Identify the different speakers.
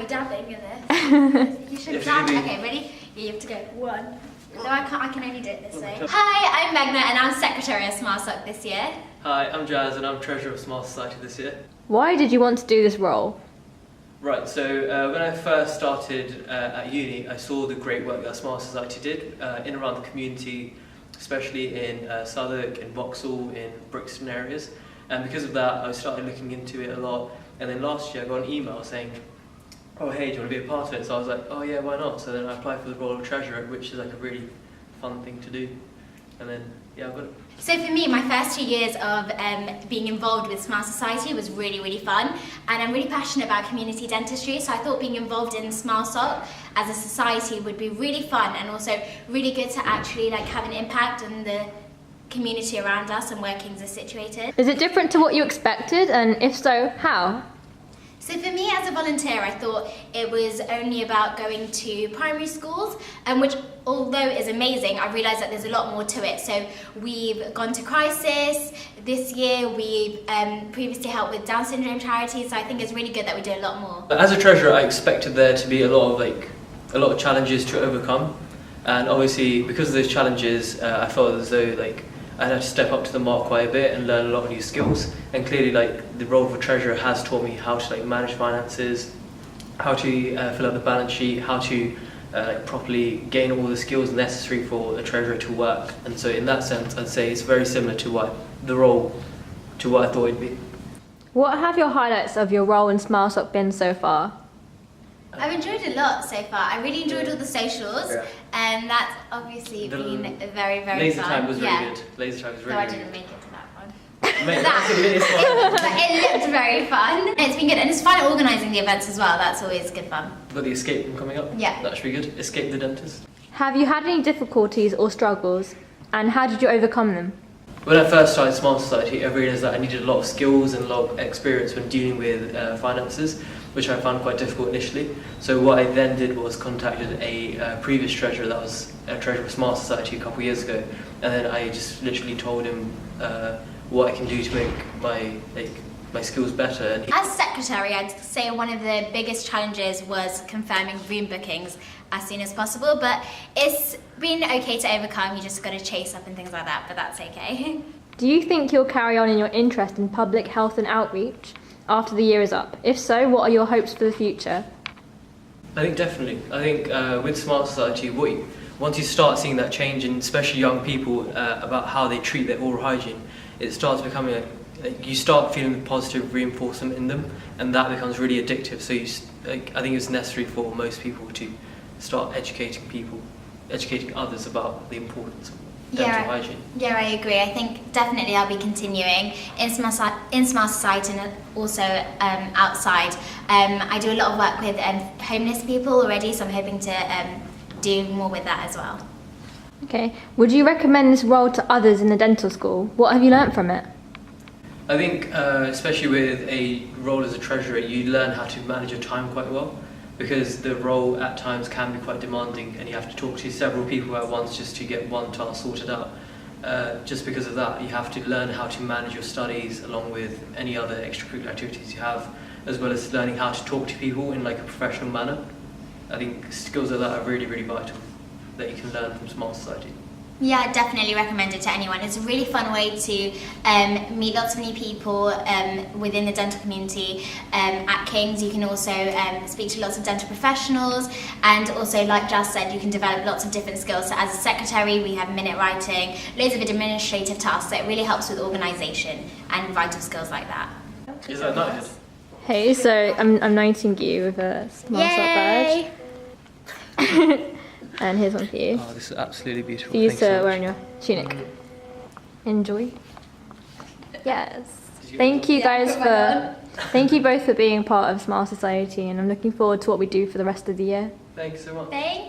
Speaker 1: dabbing in this. You should dab. Okay, ready? Yeah, you have to go. 1. No, I can only do it this way. Hi, I'm Megna and I'm Secretary of Smile Society this year.
Speaker 2: Hi, I'm Jas and I'm Treasurer of Smile Society this year.
Speaker 3: Why did you want to do this role?
Speaker 2: Right, so when I first started at uni, I saw the great work that Smile Society did in and around the community, especially in Southwark, in Vauxhall, in Brixton areas. And because of that, I started looking into it a lot. And then last year I got an email saying, oh hey, do you want to be a part of it? So I was like, oh yeah, why not? So then I applied for the role of Treasurer, which is like a really fun thing to do. And then, yeah, I got it.
Speaker 1: So for me, my first 2 years of being involved with Smile Society was really, really fun. And I'm really passionate about community dentistry, so I thought being involved in Smile Soc as a society would be really fun and also really good to actually like have an impact on the community around us and where Kings are situated.
Speaker 3: Is it different to what you expected, and if so, how?
Speaker 1: So for me as a volunteer, I thought it was only about going to primary schools, which although is amazing, I realised that there's a lot more to it. So we've gone to Crisis this year, we've previously helped with Down syndrome charities, so I think it's really good that we do a lot more.
Speaker 2: As a Treasurer, I expected there to be a lot of challenges to overcome, and obviously because of those challenges, I felt as though I had to step up to the mark quite a bit and learn a lot of new skills. And clearly, the role of a treasurer has taught me how to manage finances, how to fill out the balance sheet, how to properly gain all the skills necessary for a treasurer to work. And so, in that sense, I'd say it's very similar to what I thought it'd be.
Speaker 3: What have your highlights of your role in Smile Soc been so far?
Speaker 1: I've enjoyed a lot so far. I really enjoyed all the socials, and that's obviously been very, very fun.
Speaker 2: Laser time was really good. Laser time was really good.
Speaker 1: No, I didn't make it to that one.
Speaker 2: But
Speaker 1: it looked very fun. It's been good, and it's fun organising the events as well. That's always good fun.
Speaker 2: Got the escape room coming up.
Speaker 1: Yeah.
Speaker 2: That should be good. Escape the dentist.
Speaker 3: Have you had any difficulties or struggles, and how did you overcome them?
Speaker 2: When I first started Smile Society, I realised that I needed a lot of skills and a lot of experience when dealing with finances, which I found quite difficult initially. So what I then did was contacted a previous treasurer that was a treasurer of Smile Society a couple of years ago, and then I just literally told him what I can do to make my skills better. And
Speaker 1: as secretary, I'd say one of the biggest challenges was confirming room bookings as soon as possible, but it's been okay to overcome. You just got to chase up and things like that, but that's okay.
Speaker 3: Do you think you'll carry on in your interest in public health and outreach after the year is up? If so, what are your hopes for the future?
Speaker 2: I think definitely. I think with Smile Society, once you start seeing that change in especially young people about how they treat their oral hygiene, it starts becoming you start feeling the positive reinforcement in them, and that becomes really addictive. So I think it's necessary for most people to start educating others about the importance of dental hygiene.
Speaker 1: Yeah, I agree. I think definitely I'll be continuing in Smile Society and also outside. I do a lot of work with homeless people already, so I'm hoping to do more with that as well.
Speaker 3: Okay. Would you recommend this role to others in the dental school? What have you learnt from it?
Speaker 2: I think, especially with a role as a treasurer, you learn how to manage your time quite well, because the role at times can be quite demanding and you have to talk to several people at once just to get one task sorted out. Just because of that, you have to learn how to manage your studies along with any other extracurricular activities you have, as well as learning how to talk to people in a professional manner. I think skills like that are really, really vital that you can learn from Smile Society.
Speaker 1: Yeah, I definitely recommend it to anyone. It's a really fun way to meet lots of new people within the dental community. At King's, you can also speak to lots of dental professionals, and also, like Jas said, you can develop lots of different skills. So as a secretary, we have minute writing, loads of administrative tasks that really helps with organisation and vital skills like that.
Speaker 2: Is that nice?
Speaker 3: Hey, so I'm knighting you with a Smile Soc badge. And here's one for you.
Speaker 2: Oh, this is absolutely beautiful.
Speaker 3: For you to wear on your tunic. Enjoy. Yes. Thank you guys thank you both for being part of Smile Society, and I'm looking forward to what we do for the rest of the year.
Speaker 2: Thank you so much.
Speaker 1: Thank